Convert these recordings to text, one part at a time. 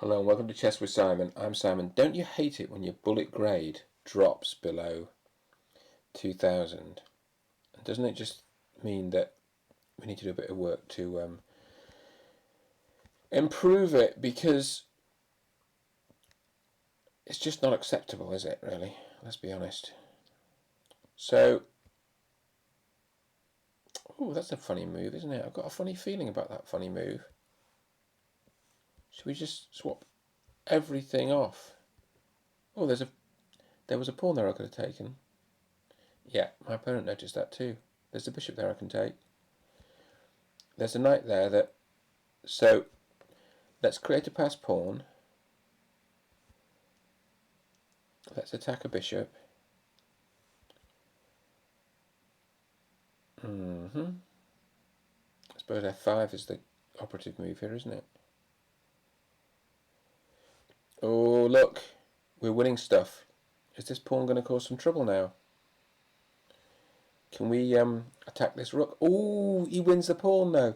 Hello and welcome to Chess with Simon. I'm Simon. Don't you hate it when your bullet grade drops below 2000? And doesn't it just mean that we need to do a bit of work to improve it? Because it's just not acceptable, is it, really? Let's be honest. So, oh, that's a funny move, isn't it? I've got a funny feeling about that funny move. Should we just swap everything off? Oh, there was a pawn there I could have taken. Yeah, my opponent noticed that too. There's a bishop there I can take. There's a knight there that... So, let's create a pass pawn. Let's attack a bishop. I suppose f5 is the operative move here, isn't it? Oh, look. We're winning stuff. Is this pawn going to cause some trouble now? Can we attack this rook? Oh, he wins the pawn though.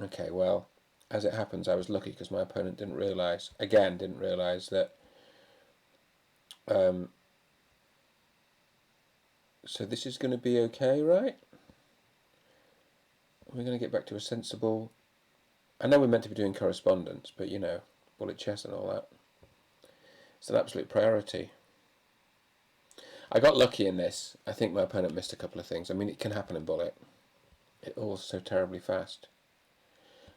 Okay, well, as it happens, I was lucky because my opponent didn't realise that. So this is going to be okay, right? We're going to get back to a sensible... I know we're meant to be doing correspondence, but you know, bullet chess and all that. It's an absolute priority. I got lucky in this. I think my opponent missed a couple of things. I mean, it can happen in bullet. It all's so terribly fast.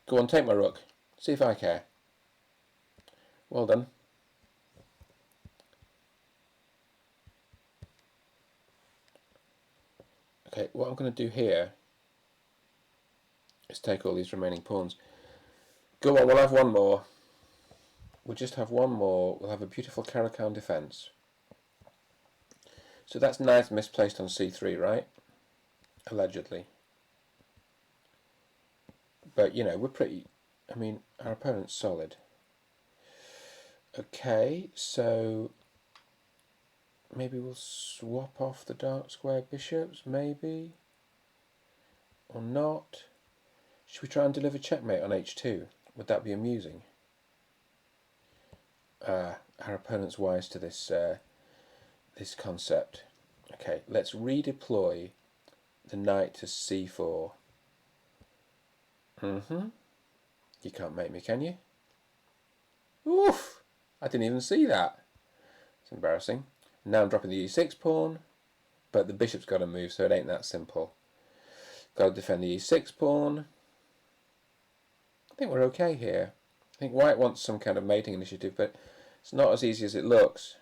Go on, take my rook. See if I care. Well done. Okay, what I'm going to do here is take all these remaining pawns. Go on, we'll have one more. We'll just have one more. We'll have a beautiful Caro-Kann defence. So that's knight misplaced on c3, right? Allegedly. But, you know, we're pretty... I mean, our opponent's solid. Okay, so... maybe we'll swap off the dark square bishops, maybe? Or not? Should we try and deliver checkmate on h2? Would that be amusing? Our opponent's wise to this this concept. Okay, let's redeploy the knight to c4. You can't make me, can you? Oof! I didn't even see that. It's embarrassing. Now I'm dropping the e6 pawn, but the bishop's got to move, so it ain't that simple. Got to defend the e6 pawn. I think we're okay here. I think white wants some kind of mating initiative, but it's not as easy as it looks.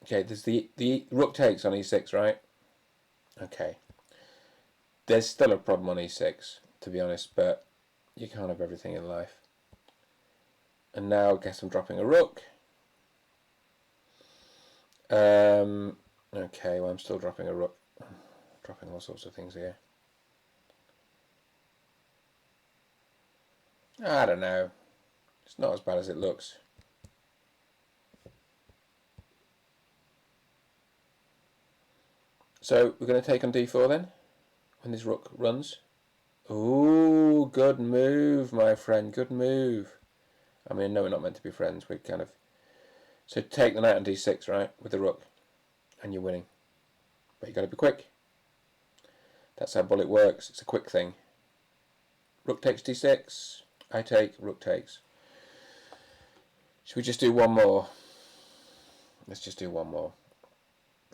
Okay, there's the rook takes on e6, right? Okay. There's still a problem on e6, to be honest, but you can't have everything in life. And now I guess I'm dropping a rook. Okay, well I'm still dropping a rook. Dropping all sorts of things here. I don't know. It's not as bad as it looks. So we're going to take on d4 then, when this rook runs. Ooh, good move, my friend, good move. I mean, no, we're not meant to be friends. We're kind of... So take the knight on d6, right, with the rook, and you're winning. But you've got to be quick. That's how bullet works. It's a quick thing. Rook takes d6. I take, rook takes. Should we just do one more? Let's just do one more.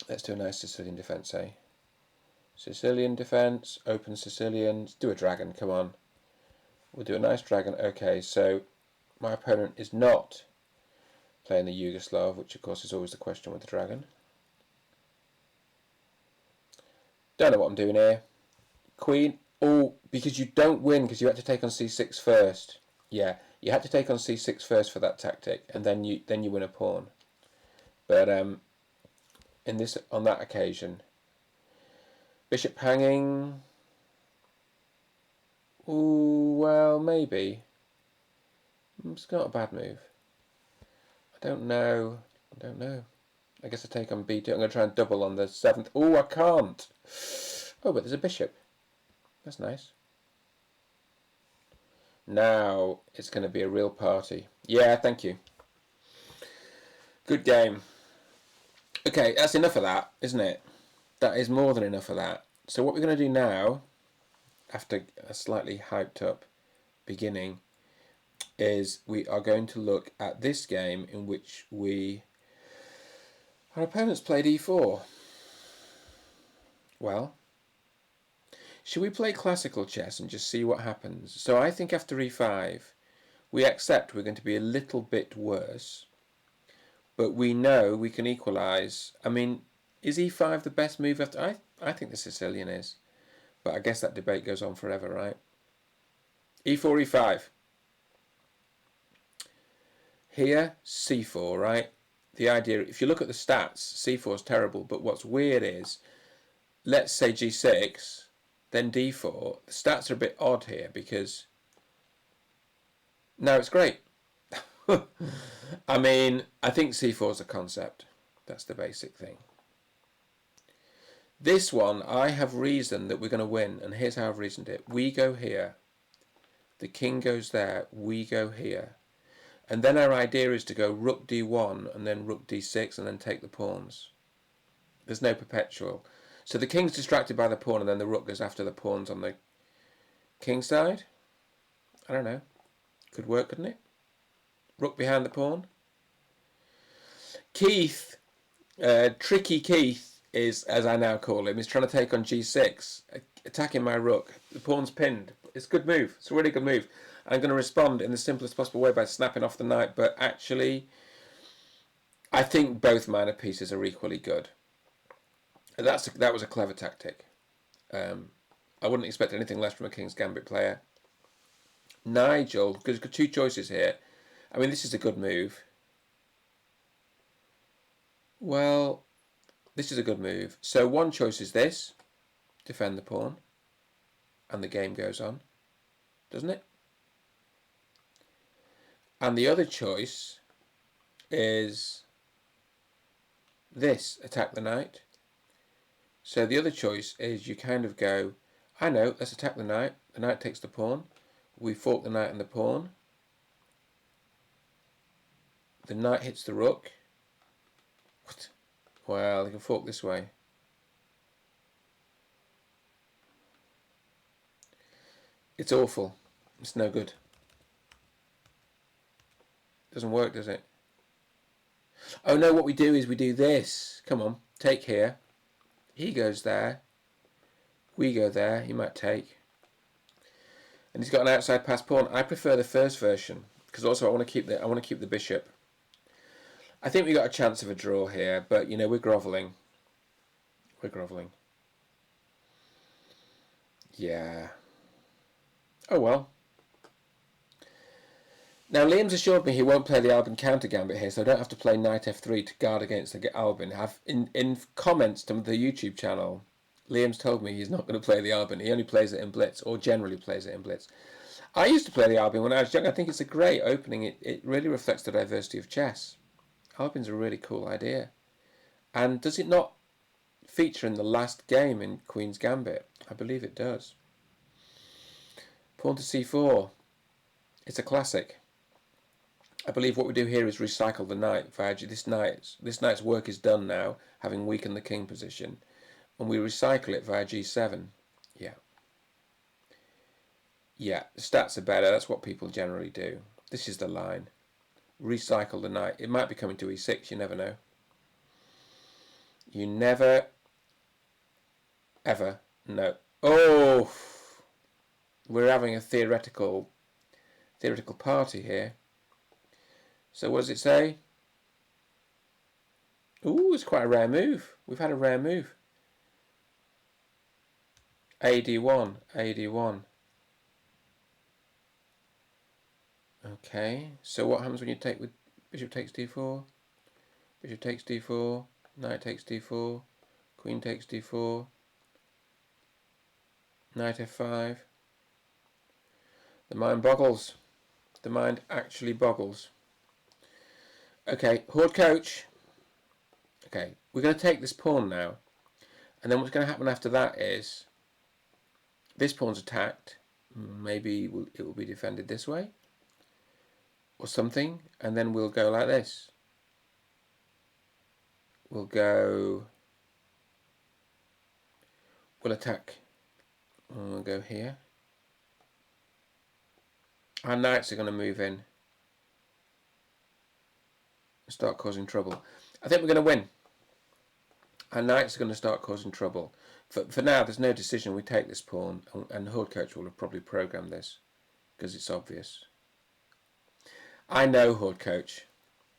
Let's do a nice Sicilian defence, eh? Sicilian defence, open Sicilians. Do a dragon, come on. We'll do a nice dragon. Okay, so my opponent is not playing the Yugoslav, which of course is always the question with the dragon. Don't know what I'm doing here. Queen. Oh, because you don't win because you had to take on c6 first. Yeah, you had to take on c6 first for that tactic, and then you win a pawn. But on that occasion, bishop hanging. Ooh, well, maybe. It's not a bad move. I don't know. I guess I take on b2. I'm going to try and double on the 7th. Oh, I can't. Oh, but there's a bishop. That's nice. Now it's going to be a real party. Yeah, thank you. Good game. Okay, that's enough of that, isn't it? That is more than enough of that. So what we're going to do now, after a slightly hyped up beginning, is we are going to look at this game in which our opponents played e4. Well, should we play classical chess and just see what happens? So I think after e5, we accept we're going to be a little bit worse, but we know we can equalise. I mean, is e5 the best move after? I think the Sicilian is, but I guess that debate goes on forever, right? e4, e5. Here, c4, right? The idea, if you look at the stats, c4 is terrible, but what's weird is, let's say g6, then d4. The stats are a bit odd here because, no, it's great. I mean, I think c4 is a concept. That's the basic thing. This one, I have reasoned that we're going to win, and here's how I've reasoned it. We go here, the king goes there, we go here. And then our idea is to go rook d1 and then rook d6 and then take the pawns. There's no perpetual. So the king's distracted by the pawn and then the rook goes after the pawns on the king side. I don't know. Could work, couldn't it? Rook behind the pawn. Keith, Tricky Keith is, as I now call him, is trying to take on g6, attacking my rook. The pawn's pinned. It's a good move. It's a really good move. I'm going to respond in the simplest possible way by snapping off the knight, but actually, I think both minor pieces are equally good. That was a clever tactic. I wouldn't expect anything less from a King's Gambit player. Nigel, because we've got two choices here. I mean, this is a good move. Well, this is a good move. So one choice is this, defend the pawn, and the game goes on, doesn't it? And the other choice is this, attack the knight. So the other choice is you kind of go, I know, let's attack the knight. The knight takes the pawn. We fork the knight and the pawn. The knight hits the rook. What? Well, you can fork this way. It's awful. It's no good. Doesn't work, does it? Oh no, what we do is we do this. Come on, take here. He goes there. We go there. He might take. And he's got an outside pass pawn. I prefer the first version because also I want to keep the bishop. I think we got a chance of a draw here, but you know, we're grovelling. We're grovelling. Yeah. Oh well. Now Liam's assured me he won't play the Albin counter gambit here, so I don't have to play knight f3 to guard against the Albin. In comments to the YouTube channel, Liam's told me he's not going to play the Albin. He only plays it in Blitz, or generally plays it in Blitz. I used to play the Albin when I was young. I think it's a great opening. It really reflects the diversity of chess. Albin's a really cool idea. And does it not feature in the last game in Queen's Gambit? I believe it does. Pawn to c4. It's a classic. I believe what we do here is recycle the knight. This knight's work is done now, having weakened the king position. And we recycle it via g7. Yeah. Yeah, the stats are better. That's what people generally do. This is the line. Recycle the knight. It might be coming to e6, you never know. You never, ever know. Oh! We're having a theoretical party here. So what does it say? Ooh, it's quite a rare move. We've had a rare move. AD1, AD1. Okay, so what happens when you take with bishop takes d4? Bishop takes d4, knight takes d4, queen takes d4, knight f5. The mind boggles. The mind actually boggles. Okay, Horde Coach. Okay, we're going to take this pawn now. And then what's going to happen after that is this pawn's attacked. Maybe it will be defended this way or something, and then we'll go like this. We'll attack. And we'll go here. Our knights are going to move in and start causing trouble. I think we're going to win. Our knights are going to start causing trouble. For now, there's no decision. We take this pawn, and Horde Coach will have probably programmed this because it's obvious. I know, Horde Coach.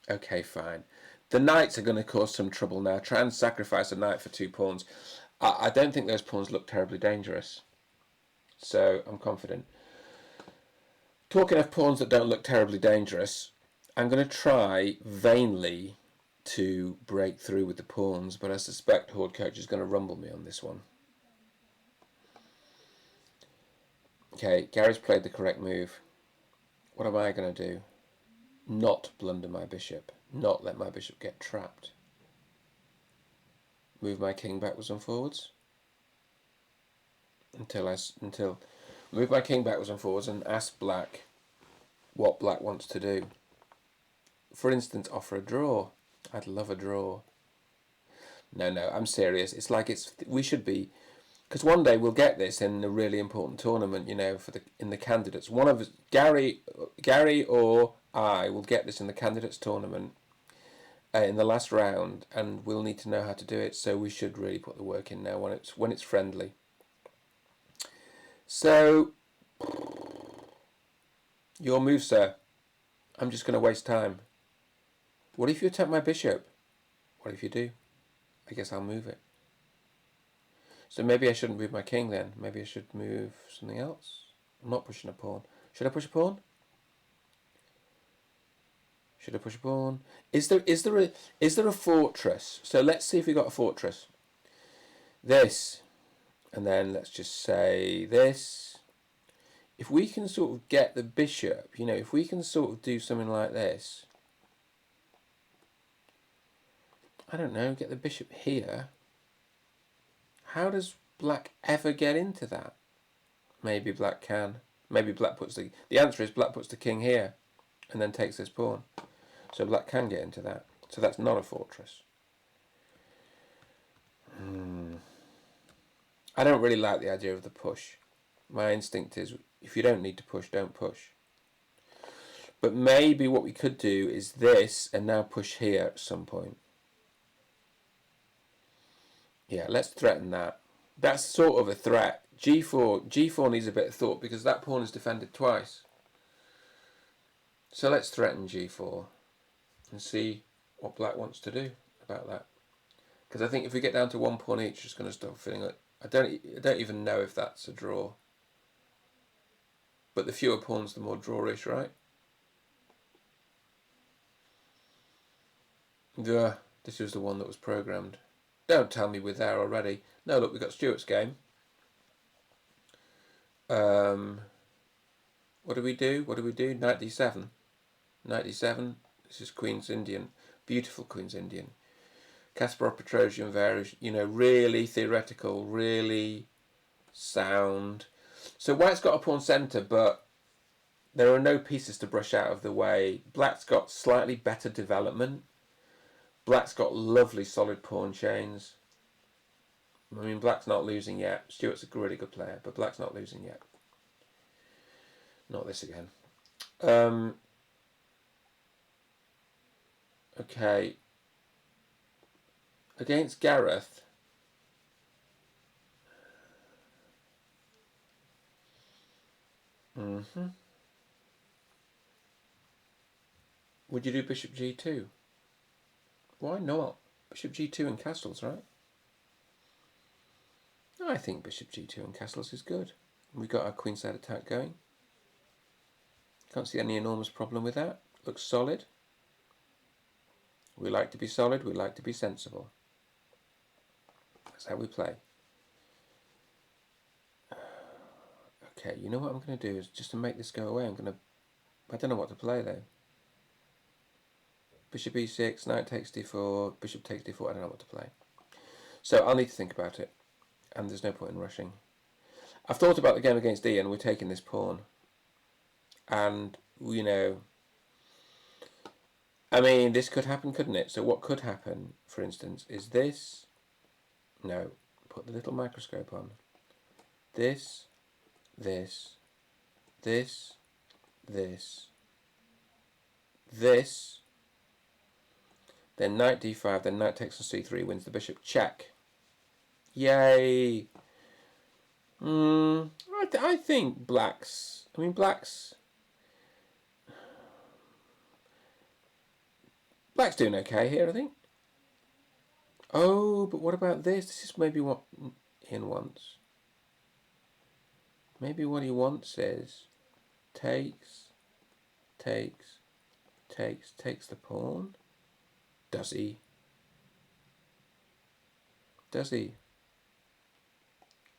Okay, fine. The knights are going to cause some trouble now. Try and sacrifice a knight for 2 pawns. I don't think those pawns look terribly dangerous. So I'm confident. Talking of pawns that don't look terribly dangerous, I'm going to try vainly to break through with the pawns, but I suspect Horde Coach is going to rumble me on this one. Okay, Gary's played the correct move. What am I going to do? Not blunder my bishop. Not let my bishop get trapped. Move my king backwards and forwards. Until move my king backwards and forwards and ask black what black wants to do. For instance, offer a draw. I'd love a draw. No, I'm serious. It's like we should be, because one day we'll get this in a really important tournament. You know, in the candidates. One of us, Gary or I will get this in the candidates tournament in the last round, and we'll need to know how to do it. So we should really put the work in now when it's friendly. So your move, sir. I'm just going to waste time. What if you attack my bishop? What if you do? I guess I'll move it. So maybe I shouldn't move my king then. Maybe I should move something else. I'm not pushing a pawn. Should I push a pawn? Should I push a pawn? Is there a fortress? So let's see if we got a fortress. This, and then let's just say this. If we can sort of get the bishop, you know, if we can sort of do something like this. I don't know, get the bishop here. How does black ever get into that? Maybe black can. Maybe black puts the answer is black puts the king here and then takes this pawn. So black can get into that. So that's not a fortress. I don't really like the idea of the push. My instinct is if you don't need to push, don't push. But maybe what we could do is this and now push here at some point. Yeah, let's threaten that. That's sort of a threat. G4 needs a bit of thought because that pawn is defended twice. So let's threaten G4 and see what black wants to do about that. Because I think if we get down to 1 pawn each, it's going to start feeling like I don't even know if that's a draw. But the fewer pawns, the more drawish, right? Yeah, this was the one that was programmed. Don't tell me we're there already. No, look, we've got Stuart's game. What do we do? Knight d7. Knight d7. This is Queen's Indian. Beautiful Queen's Indian. Kasparov Petrosian variation. You know, really theoretical, really sound. So white's got a pawn centre, but there are no pieces to brush out of the way. Black's got slightly better development. Black's got lovely solid pawn chains. I mean, black's not losing yet. Stuart's a really good player, but black's not losing yet. Not this again. Okay. Against Gareth. Would you do bishop g2? Why not? Bishop g2 and castles, right? I think bishop g2 and castles is good. We've got our queenside attack going. Can't see any enormous problem with that. Looks solid. We like to be solid, we like to be sensible. That's how we play. Okay, you know what I'm going to do is just to make this go away, I don't know what to play though. Bishop e6, knight takes d4, bishop takes d4, I don't know what to play. So I'll need to think about it, and there's no point in rushing. I've thought about the game against Ian. We're taking this pawn. And, you know, I mean, this could happen, couldn't it? So what could happen, for instance, is this. No, put the little microscope on. This, this, this, this, this. Then knight d5, then knight takes on c3, wins the bishop. Check. Yay. I think blacks. I mean, blacks doing okay here, I think. Oh, but what about this? This is maybe what Ian wants. Maybe what he wants is takes the pawn. Does he? Does he?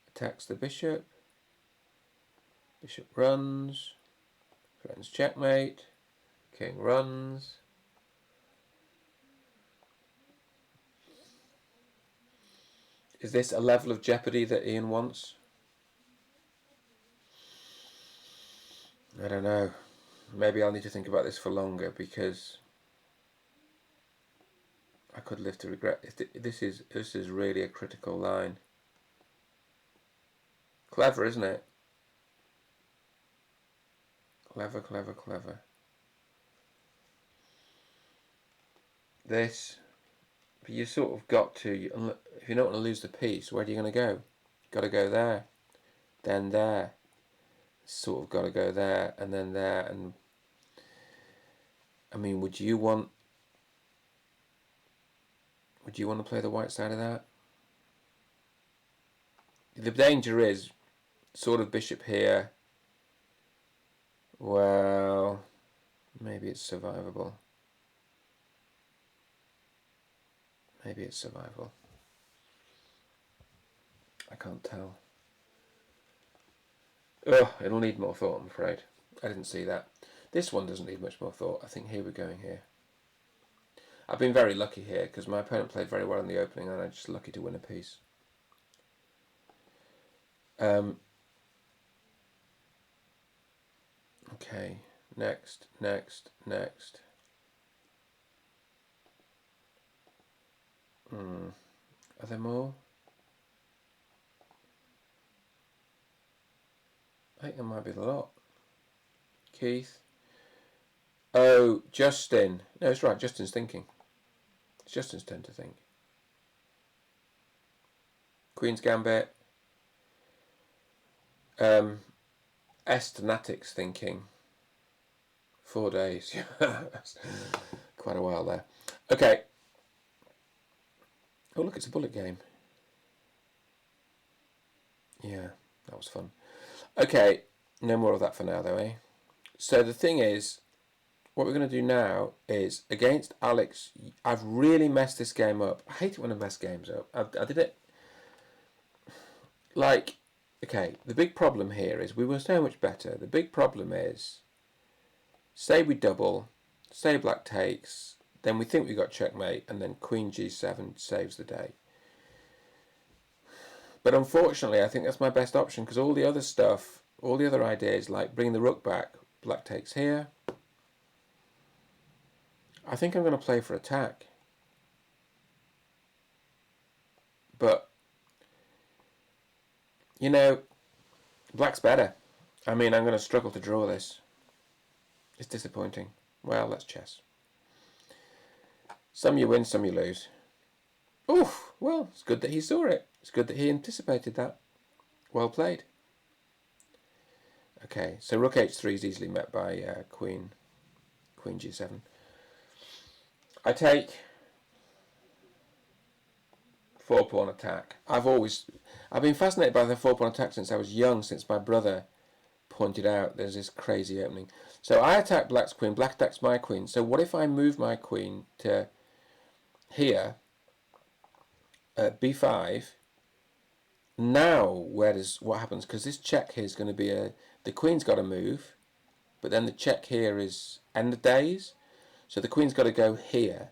Attacks the bishop. Bishop runs. Friends checkmate. King runs. Is this a level of jeopardy that Ian wants? I don't know. Maybe I'll need to think about this for longer, because I could live to regret. This is really a critical line. Clever, isn't it? Clever, clever, clever. This, but you sort of got to, if you don't want to lose the piece, where are you going to go? Got to go there, then there. Sort of got to go there, and then there, and I mean, would you want to play the white side of that? The danger is sort of bishop here. Well, maybe it's survivable. Maybe it's survivable. I can't tell. Oh, it'll need more thought, I'm afraid. I didn't see that. This one doesn't need much more thought. I think here we're going here. I've been very lucky here because my opponent played very well in the opening and I'm just lucky to win a piece. Okay, next. Are there more? I think there might be a lot. Keith. Oh, Justin. No, it's right. Justin's thinking. It's Justin's turn to think. Queen's Gambit. Estanatic's thinking. 4 days. Quite a while there. Okay. Oh, look, it's a bullet game. Yeah, that was fun. Okay, no more of that for now, though, eh? So the thing is, what we're going to do now is, against Alex, I've really messed this game up. I hate it when I mess games up. I did it. Like, okay, the big problem here is we were so much better. The big problem is, say we double, say black takes, then we think we got checkmate, and then Queen G7 saves the day. But unfortunately, I think that's my best option, because all the other stuff, all the other ideas, like bringing the rook back, black takes here. I think I'm going to play for attack. But, you know, black's better. I mean, I'm going to struggle to draw this. It's disappointing. Well, that's chess. Some you win, some you lose. Oof, well, it's good that he saw it. It's good that he anticipated that. Well played. Okay, so rook h3 is easily met by queen g7. I take 4-pawn attack. I've been fascinated by the 4-pawn attack since I was young, since my brother pointed out there's this crazy opening. So I attack black's queen, black attacks my queen. So what if I move my queen to here, b5? Now, what happens? Because this check here is going to be the queen's got to move, but then the check here is end of days. So the queen's got to go here,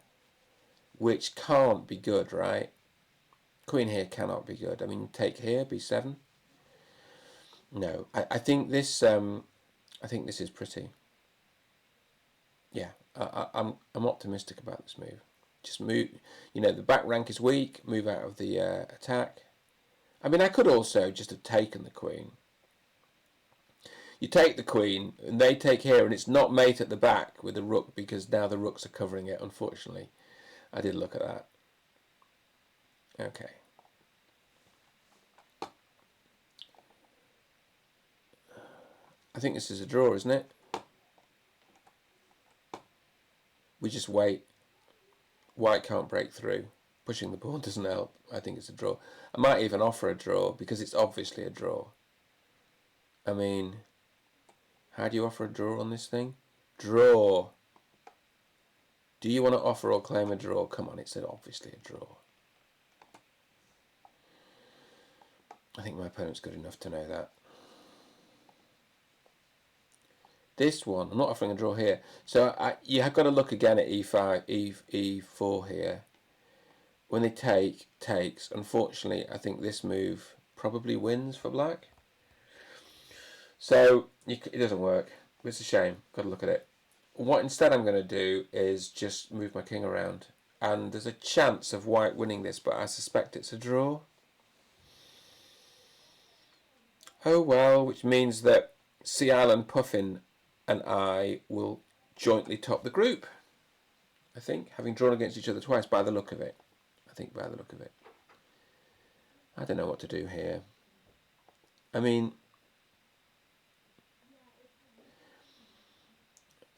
which can't be good, right? Queen here cannot be good. I mean, take here, b7. No, I think this is pretty. Yeah, I'm optimistic about this move. Just move. You know, the back rank is weak. Move out of the attack. I mean, I could also just have taken the queen. You take the queen, and they take here, and it's not mate at the back with the rook because now the rooks are covering it. Unfortunately, I did look at that. Okay. I think this is a draw, isn't it? We just wait. White can't break through. Pushing the pawn doesn't help. I think it's a draw. I might even offer a draw because it's obviously a draw. I mean, how do you offer a draw on this thing? Draw. Do you want to offer or claim a draw? Come on, it's obviously a draw. I think my opponent's good enough to know that. This one, I'm not offering a draw here. So you have got to look again at e5, e4 here. When they takes. Unfortunately, I think this move probably wins for black. So it doesn't work. It's a shame. Got to look at it. What instead I'm going to do is just move my king around. And there's a chance of white winning this, but I suspect it's a draw. Oh well, which means that Sea Island Puffin and I will jointly top the group. I think, having drawn against each other twice by the look of it. I think by the look of it. I don't know what to do here. I mean,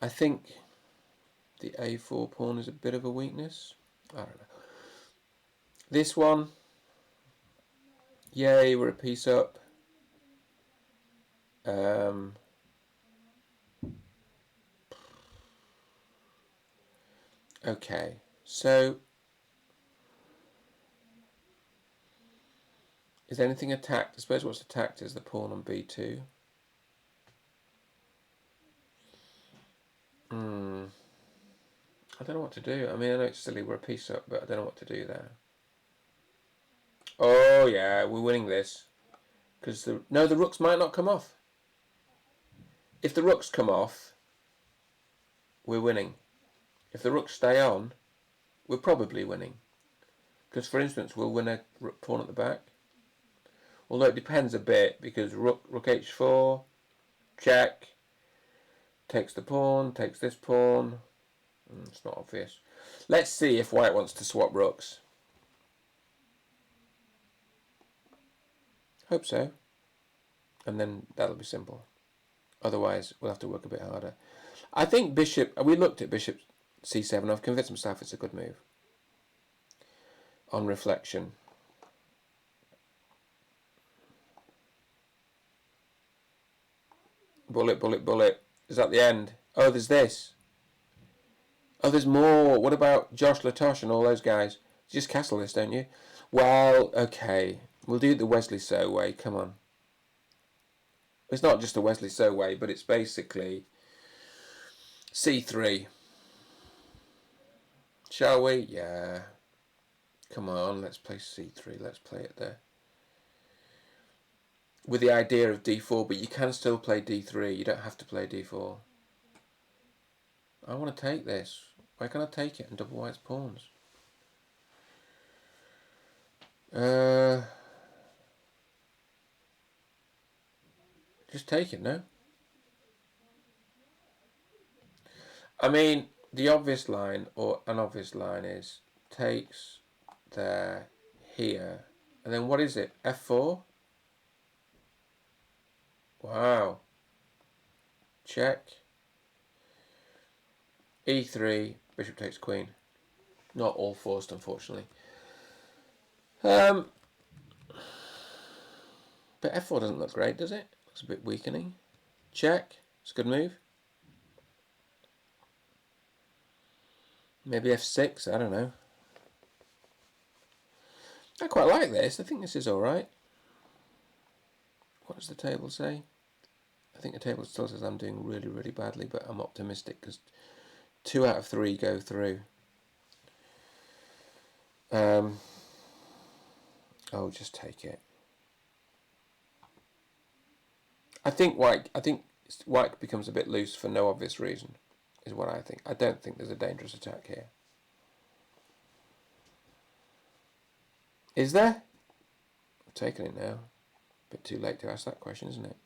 I think the a4 pawn is a bit of a weakness. I don't know. This one, yay, we're a piece up. Okay, so is anything attacked? I suppose what's attacked is the pawn on b2. I don't know what to do. I mean, I know it's silly, we're a piece up, but I don't know what to do there. Oh yeah, we're winning this. Because the rooks might not come off. If the rooks come off, we're winning. If the rooks stay on, we're probably winning. Because, for instance, we'll win a pawn at the back. Although it depends a bit, because rook h4, check, takes the pawn, takes this pawn. It's not obvious. Let's see if white wants to swap rooks. Hope so. And then that'll be simple. Otherwise, we'll have to work a bit harder. I think bishop, we looked at bishop c7. I've convinced myself it's a good move. On reflection. Bullet, bullet, bullet. Is that the end? Oh, there's this. Oh, there's more. What about Josh Latosh and all those guys? You just castle this, don't you? Well, okay. We'll do it the Wesley So way. Come on. It's not just the Wesley So way, but it's basically c3. Shall we? Yeah. Come on, let's play c3. Let's play it there. With the idea of d4, but you can still play d3. You don't have to play d4. I want to take this. Why can't I take it and double white's pawns? Just take it, no? I mean, the obvious line or unobvious line is takes there, here, and then what is it? f4? Wow. Check. e3, bishop takes queen. Not all forced, unfortunately. But f4 doesn't look great, does it? Looks a bit weakening. Check. It's a good move. Maybe f6, I don't know. I quite like this. I think this is alright. What does the table say? I think the table still says I'm doing really, really badly, but I'm optimistic because 2 out of 3 go through. Oh, just take it. I think white becomes a bit loose for no obvious reason, is what I think. I don't think there's a dangerous attack here. Is there? I've taken it now. A bit too late to ask that question, isn't it?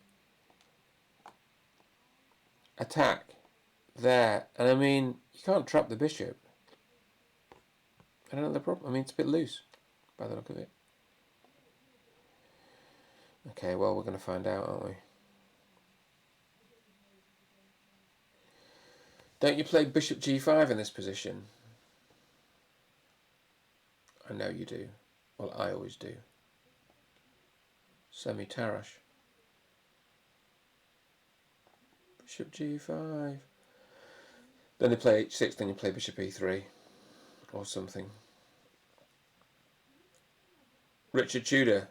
Attack. There. And I mean, you can't trap the bishop. I don't know the problem. I mean, it's a bit loose by the look of it. Okay, well, we're going to find out, aren't we? Don't you play bishop g5 in this position? I know you do. Well, I always do. Semi-Tarash. Bishop g5. Then they play h6, then you play bishop e3. Or something. Richard Tudor.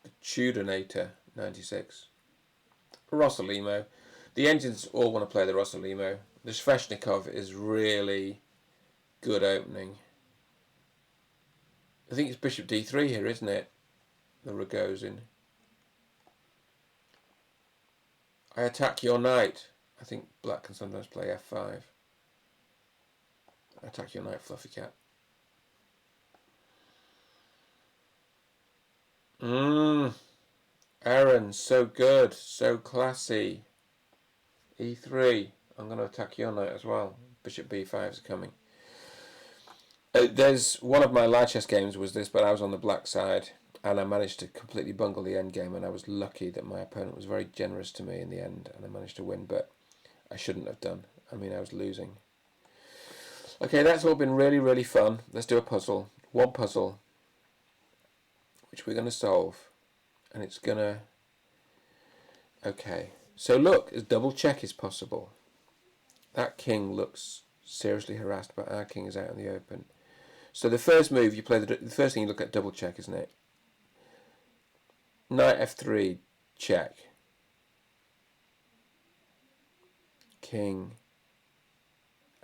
The Tudornator, 96. Rossolimo. The engines all want to play the Rossolimo. The Sveshnikov is really good opening. I think it's bishop d3 here, isn't it? The Rogozin. I attack your knight. I think black can sometimes play f5. Attack your knight, fluffy cat. Aaron, so good, so classy. e3. I'm going to attack your knight as well. Bishop b5 is coming. There's one of my live chess games was this, but I was on the black side and I managed to completely bungle the end game, and I was lucky that my opponent was very generous to me in the end and I managed to win, but I shouldn't have done. I mean, I was losing. Okay, that's all been really, really fun. Let's do a puzzle. One puzzle, which we're going to solve, and it's going to... Okay, so look, a double check is possible. That king looks seriously harassed, but our king is out in the open. So the first move, you play the first thing you look at, double check, isn't it? Knight f3, check. King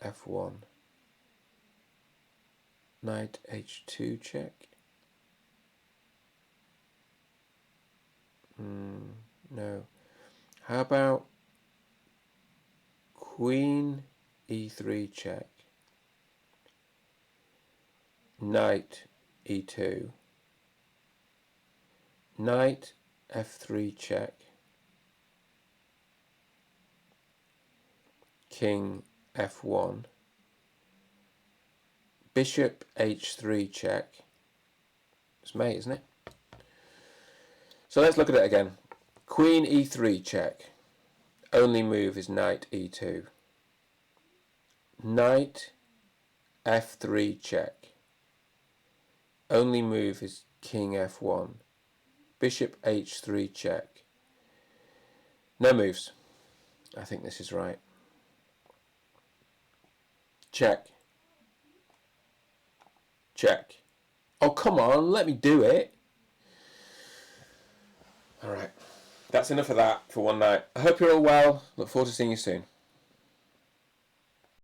f1. Knight h2, check. No. How about Queen e3, check. Knight e2. Knight f3, check. King f1. Bishop h3, check. It's mate, isn't it? So let's look at it again. Queen e3, check. Only move is knight e2. Knight f3, check. Only move is king f1. Bishop h3, check. No moves. I think this is right. Check. Check. Oh, come on, let me do it. Alright, that's enough of that for one night. I hope you're all well. Look forward to seeing you soon.